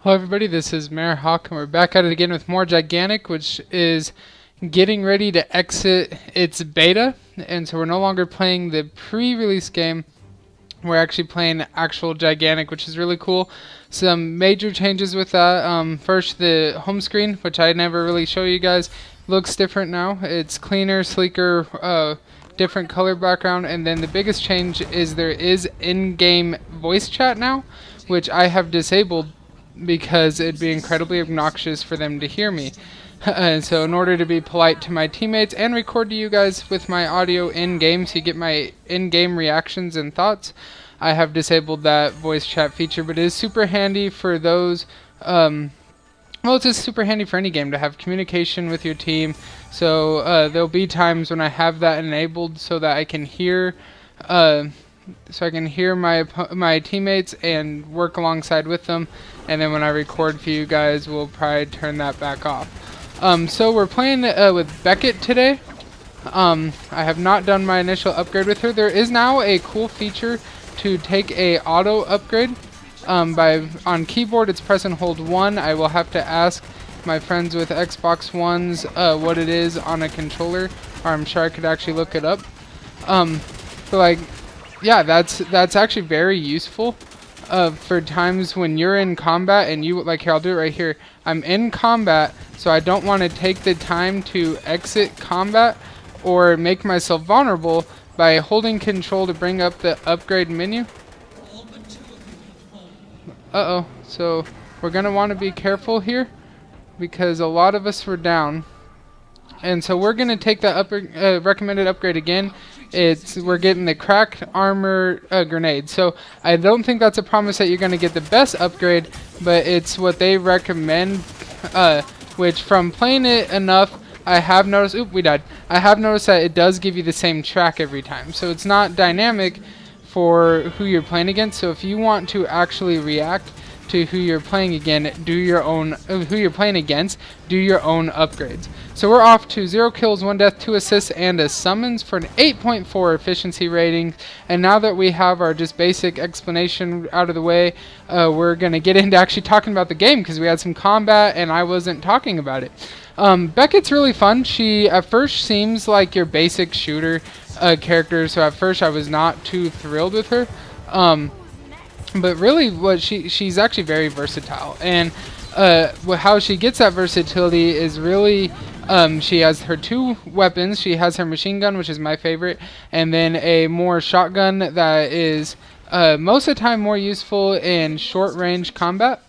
Hello everybody, this is Mayor Hawk and we're back at it again with more Gigantic, which is getting ready to exit its beta. And so we're no longer playing the pre-release game, we're actually playing actual Gigantic, which is really cool. Some major changes with that. First, the home screen, which I never really show you guys, looks different now. It's cleaner, sleeker, different color background, and then the biggest change is there is in-game voice chat now, which I have disabled because it'd be incredibly obnoxious for them to hear me. And so in order to be polite to my teammates and record to you guys with my audio in-game so you get my in-game reactions and thoughts, I have disabled that voice chat feature, but it is super handy for those, well, it's just super handy for any game to have communication with your team. So there'll be times when I have that enabled so that I can hear my teammates and work alongside with them, and then when I record for you guys, we'll probably turn that back off. So we're playing with Beckett today. I have not done my initial upgrade with her. There is now a cool feature to take a auto upgrade. On keyboard, it's press and hold 1. I will have to ask my friends with Xbox Ones what it is on a controller, or I'm sure I could actually look it up. Yeah, that's actually very useful for times when you're in combat and you, like, here, I'll do it right here. I'm in combat, so I don't want to take the time to exit combat or make myself vulnerable by holding control to bring up the upgrade menu. Uh-oh, so we're going to want to be careful here because a lot of us were down. And so we're going to take that recommended upgrade again. We're getting the cracked armor grenade. So I don't think that's a promise that you're going to get the best upgrade, but it's what they recommend, which from playing it enough, I have noticed, oop, we died. I have noticed that it does give you the same track every time. So it's not dynamic for who you're playing against. So if you want to actually react to who you're playing against, do your own upgrades. So we're off to 0 kills, 1 death, 2 assists, and a summons for an 8.4 efficiency rating. And now that we have our just basic explanation out of the way, we're going to get into actually talking about the game because we had some combat and I wasn't talking about it. Beckett's really fun. She at first seems like your basic shooter character, so at first I was not too thrilled with her. But really, she's actually very versatile, and how she gets that versatility is really, she has her 2 weapons. She has her machine gun, which is my favorite, and then a more shotgun that is most of the time more useful in short-range combat.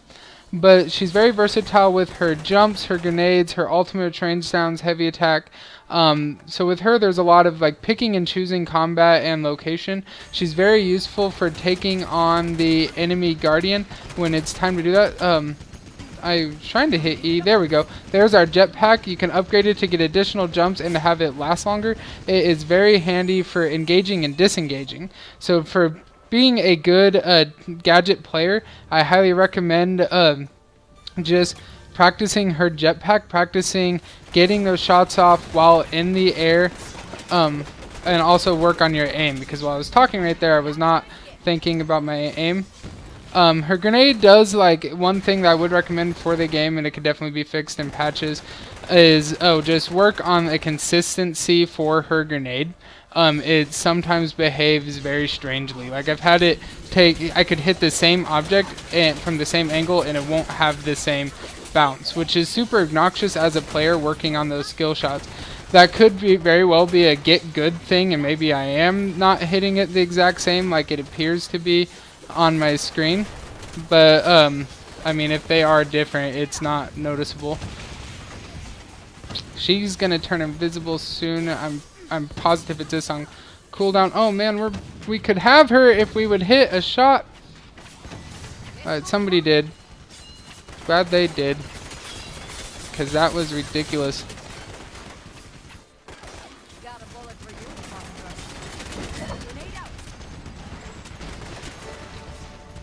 But she's very versatile with her jumps, her grenades, her ultimate range sounds, heavy attack. So with her, there's a lot of like picking and choosing combat and location. She's very useful for taking on the enemy guardian when it's time to do that. I was trying to hit E. There we go. There's our jetpack. You can upgrade it to get additional jumps and to have it last longer. It is very handy for engaging and disengaging. So for being a good gadget player, I highly recommend just practicing her jetpack, practicing getting those shots off while in the air, and also work on your aim, because while I was talking right there, I was not thinking about my aim. Her grenade does, like, one thing that I would recommend for the game, and it could definitely be fixed in patches, is just work on a consistency for her grenade. It sometimes behaves very strangely. Like, I've had it I could hit the same object from the same angle and it won't have the same bounce, which is super obnoxious as a player working on those skill shots. That could very well be a get good thing, and maybe I am not hitting it the exact same like it appears to be on my screen. But, I mean, if they are different, it's not noticeable. She's gonna turn invisible soon. I'm positive it's this on cooldown. Oh man, we could have her if we would hit a shot. Alright, somebody did. Glad they did, because that was ridiculous.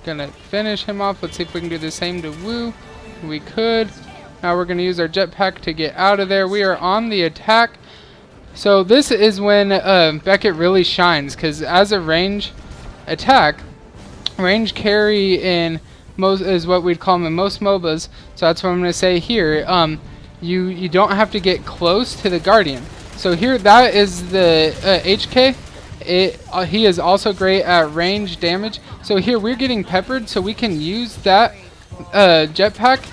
Gonna finish him off. Let's see if we can do the same to Wu. We could. Now we're gonna use our jetpack to get out of there. We are on the attack. So this is when Beckett really shines, because as a range attack, range carry in most is what we'd call them in most MOBAs. So that's what I'm going to say here. You don't have to get close to the Guardian. So here, that is the HK. He is also great at range damage. So here we're getting peppered, so we can use that jetpack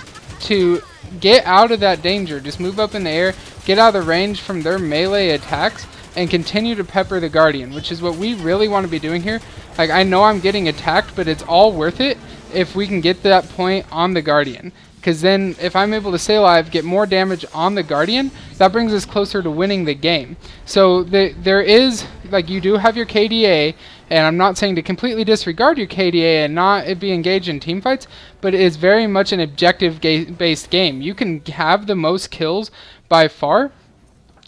to get out of that danger. Just move up in the air, get out of the range from their melee attacks, and continue to pepper the Guardian, which is what we really want to be doing here. Like, I know I'm getting attacked, but it's all worth it if we can get that point on the Guardian. Because then, if I'm able to stay alive, get more damage on the Guardian, that brings us closer to winning the game. So there is, like, you do have your KDA, and I'm not saying to completely disregard your KDA and not be engaged in team fights, but it is very much an objective-based game. You can have the most kills by far,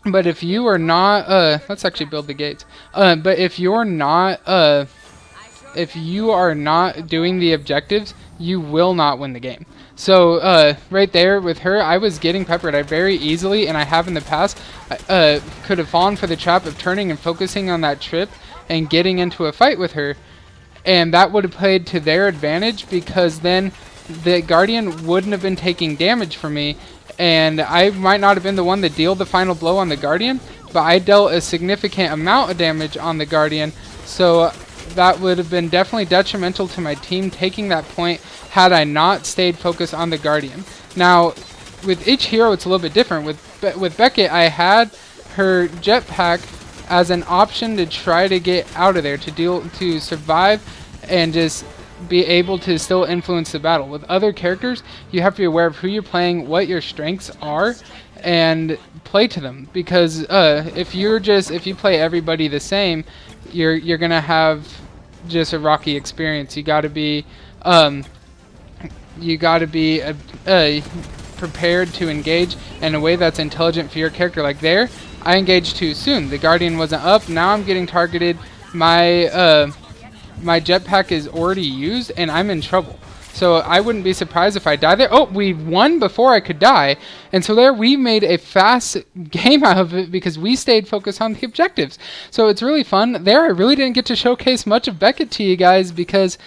but if you are not, let's actually build the gates. But if you are not doing the objectives, you will not win the game. So right there with her, I was getting peppered very easily, and I have in the past. Could have fallen for the trap of turning and focusing on that trip and getting into a fight with her, and that would have played to their advantage, because then the Guardian wouldn't have been taking damage from me, and I might not have been the one that dealt the final blow on the Guardian, but I dealt a significant amount of damage on the Guardian, so that would have been definitely detrimental to my team taking that point had I not stayed focused on the Guardian. Now, with each hero, it's a little bit different. With Beckett, I had her jetpack as an option to try to get out of there, to survive and just be able to still influence the battle. With other characters, you have to be aware of who you're playing, what your strengths are, and play to them. Because if you play everybody the same, you're gonna have just a rocky experience. You got to be prepared to engage in a way that's intelligent for your character. Like there, I engaged too soon. The Guardian wasn't up. Now I'm getting targeted. My jetpack is already used, and I'm in trouble. So I wouldn't be surprised if I die there. Oh, we won before I could die. And so there we made a fast game out of it because we stayed focused on the objectives. So it's really fun. There I really didn't get to showcase much of Beckett to you guys because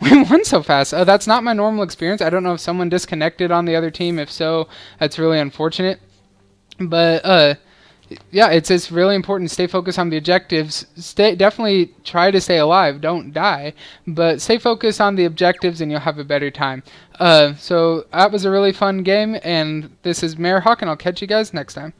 we won so fast. That's not my normal experience. I don't know if someone disconnected on the other team. If so, that's really unfortunate. But yeah, it's just really important to stay focused on the objectives. Definitely try to stay alive. Don't die. But stay focused on the objectives and you'll have a better time. So that was a really fun game. And this is Mayor Hawk, and I'll catch you guys next time.